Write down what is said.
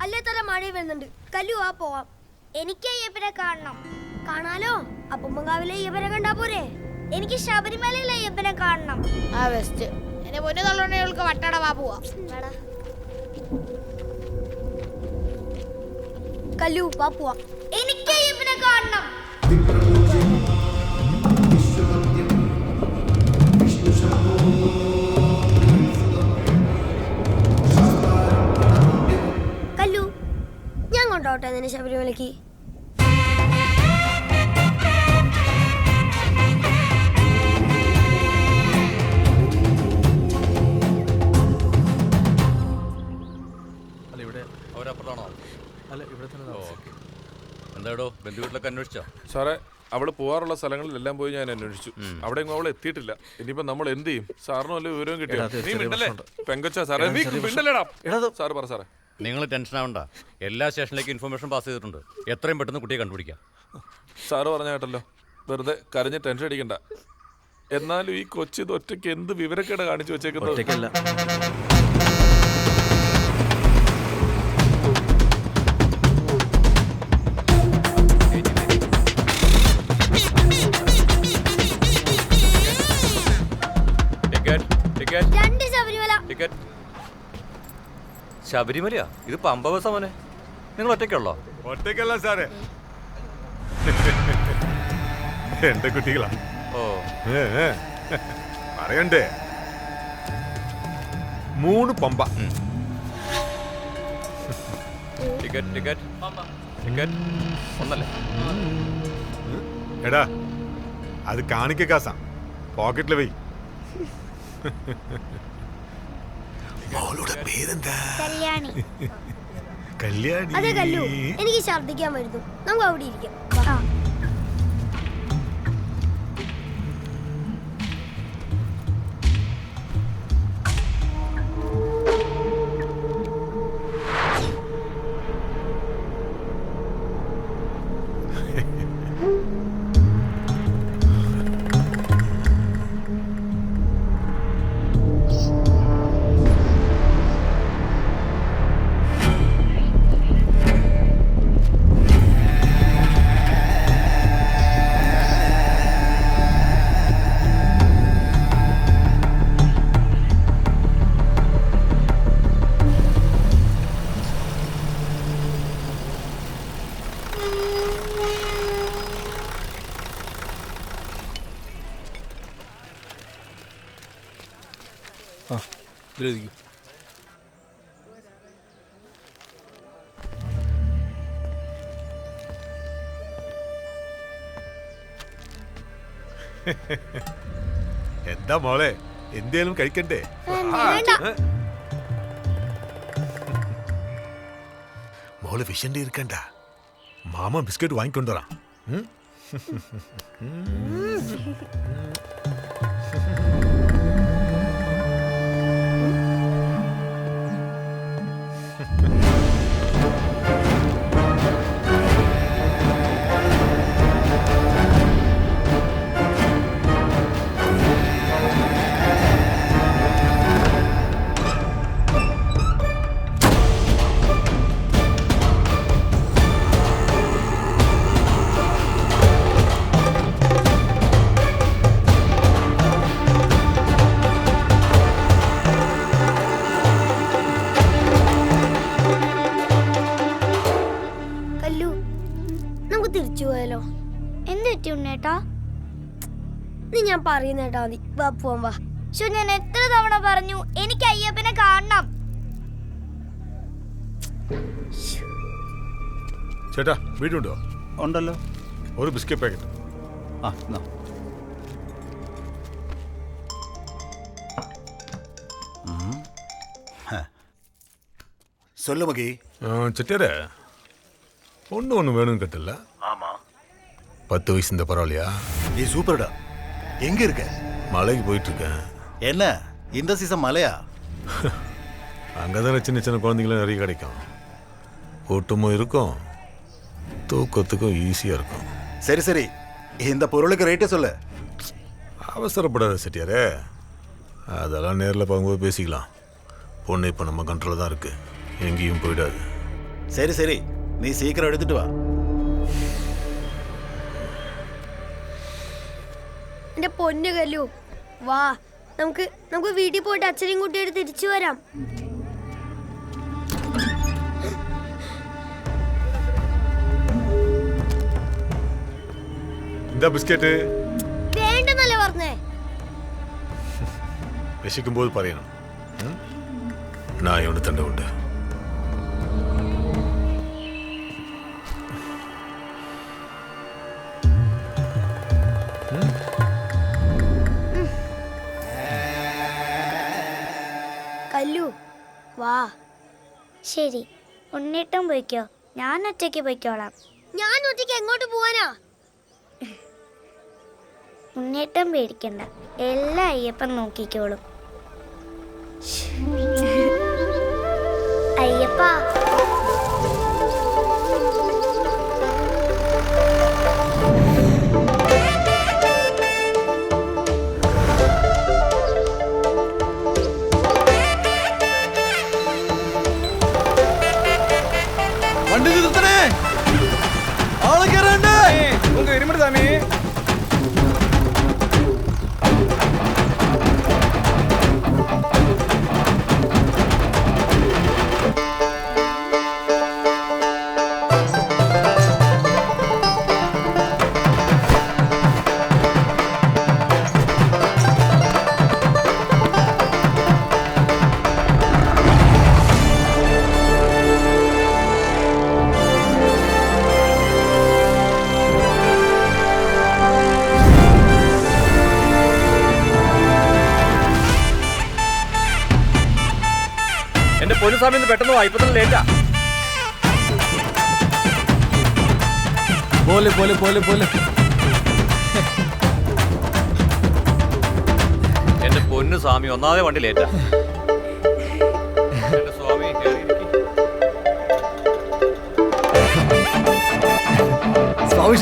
അല്ലേ തന്നെ മഴ വരുന്നുണ്ട്. കല്ലു ആ പോവാം. എനിക്ക് അയ്യപ്പനെ കാണണം. കാണാലോ. അപ്പുമ്പങ്കാവിലെ അയ്യപ്പനെ കണ്ടാ പോരെ? എനിക്ക് ശബരിമലയിലെ അയ്യപ്പനെ കാണണം. ആ ബെസ്റ്റ്. എന്നെ പൊന്നു തള്ളുണ്ടെങ്കിൽ വട്ടട വാ പോവാ. കല്ലു വാ പോവാം. എനിക്ക് അയ്യപ്പനെ കാണണം. കല്ലു ഞാൻ കൊണ്ടോട്ടെ നിന്നെ ശബരിമലക്ക്? എന്താടോ ബന്ധുവീട്ടിലൊക്കെ അന്വേഷിച്ചോ? സാറേ അവള് പോകാറുള്ള സ്ഥലങ്ങളിലെല്ലാം പോയി ഞാൻ അന്വേഷിച്ചു. അവിടെ അവൾ എത്തിയിട്ടില്ല. ഇനിയിപ്പോ നമ്മൾ എന്ത് ചെയ്യും? സാറിന് വല്ല വിവരവും കിട്ടിയോ? നീ മിണ്ടല്ലേ പെങ്കൊച്ചാ സാറേ, നീ മിണ്ടല്ലേടാ. സാറ് പറ സാറേ. നിങ്ങൾ ടെൻഷൻ ആവണ്ട, എല്ലാ സ്റ്റേഷനിലേക്കും ഇൻഫർമേഷൻ പാസ് ചെയ്തിട്ടുണ്ട്. എത്രയും പെട്ടെന്ന് കുട്ടിയെ കണ്ടുപിടിക്കാം. സാറ് പറഞ്ഞ കേട്ടല്ലോ, വെറുതെ കരഞ്ഞ് ടെൻഷൻ അടിക്കണ്ട. എന്നാലും ഈ കൊച്ചി ഒറ്റയ്ക്ക് എന്ത് വിവരക്കേട് കാണിച്ചു വെച്ചേക്കുന്നത്? ശബരിമലയാ? ഇത് പമ്പ ബസാ മോനെ. നിങ്ങൾ ഒറ്റയ്ക്കുള്ളോ? ഒറ്റയ്ക്കല്ല സാറേ, എന്റെ കുട്ടികളാ. ഓ പറയണ്ടേ, 3 പമ്പ. ടിക്കറ്റ് ടിക്കറ്റ് ടിക്കറ്റ് ഒന്നല്ലേ? എടാ അത് കാണിക്ക കാസാ, പോക്കറ്റില് പോയി. കല്യാണി. കല്യാണി. അതെ കല്ലു, എനിക്ക് ഛർദ്ദിക്കാൻ വരുന്നു. നമുക്ക് അവിടെ ഇരിക്കാം. എന്താ മോളെ, എന്തേലും കഴിക്കണ്ടേ? മോള് വിശണ്ടി ഇരിക്കണ്ട, മാമ ബിസ്ക്കറ്റ് വാങ്ങിക്കൊണ്ടുവരാം. നീ ഞാൻ പറയുന്നേട്ടാ മതി. വാ പോവാം വാ. ഞാൻ എത്ര തവണ പറഞ്ഞു എനിക്ക് അയ്യപ്പനെ കാണണം. ചേട്ടാ വീടുണ്ടോ? ഉണ്ടല്ലോ. ഒരു ബിസ്ക്കറ്റ് പാക്കറ്റ്. சொல்லு மகி. செட்டியாரே, ஒன்றும் வேணும்னு கேட்டல. ஆமா. 10 வயசு இந்த பரவாயில்லையா? நீ சூப்பர்டா. எங்க இருக்க? மலைக்கு போயிட்டு இருக்கேன். என்ன இந்த சீசன் மலையா? அங்கதானே சின்ன சின்ன குழந்தைங்களும் நிறைய கிடைக்கும். கூட்டமும் இருக்கும், தூக்கத்துக்கும் ஈஸியா இருக்கும். சரி சரி, இந்த பொருளுக்கு ரேட்டே சொல்லு. அவசரப்படாத செட்டியாரே, அதெல்லாம் நேரில் போகும்போது பேசிக்கலாம். பொண்ணு இப்போ நம்ம கண்ட்ரோலில் தான் இருக்கு, எங்கேயும் போயிடாது. ശരി ശരി, നീ സീക്കിരം എടുത്തിട്ട് വാ. എന്റെ പൊന്നു കല്ലു, വാ നമുക്ക് വീട്ടിൽ പോയിട്ട് അച്ഛനെയും കുട്ടിയോട് തിരിച്ചു വരാം. എന്താ ബിസ്ക്കറ്റ്? വേണ്ടെന്നല്ലേ പറഞ്ഞേ? വിശക്കുമ്പോൾ പറയണം. നായോട് തന്നെ ഉണ്ട്. കല്ലു വാ. ശരി, ഉണ്ണിട്ടും പോയിക്കോ, ഞാൻ ഒറ്റയ്ക്ക് പോയിക്കോളാം. ഞാൻ ഒറ്റയ്ക്ക് എങ്ങോട്ട് പോവാനാ? ഉണ്ണിട്ടും പേടിക്കണ്ട, എല്ലാം അയ്യപ്പൻ നോക്കിക്കോളും. അയ്യപ്പ, വണ്ടി നിർത്തണേ, ആള് കേറണ്ടേ? എന്റെ പൊന്നുസ്വാമി ഒന്ന് പെട്ടെന്ന് വാ, ഇപ്പൊ തന്നെ ലേറ്റാ. പോലെ പോലെ പോലെ പോലെ എന്റെ പൊന്നു സ്വാമി, ഒന്നാമതെ വണ്ടി ലേറ്റാ. എന്റെ സ്വാമി കേറിയിരിക്ക്. സ്വാമി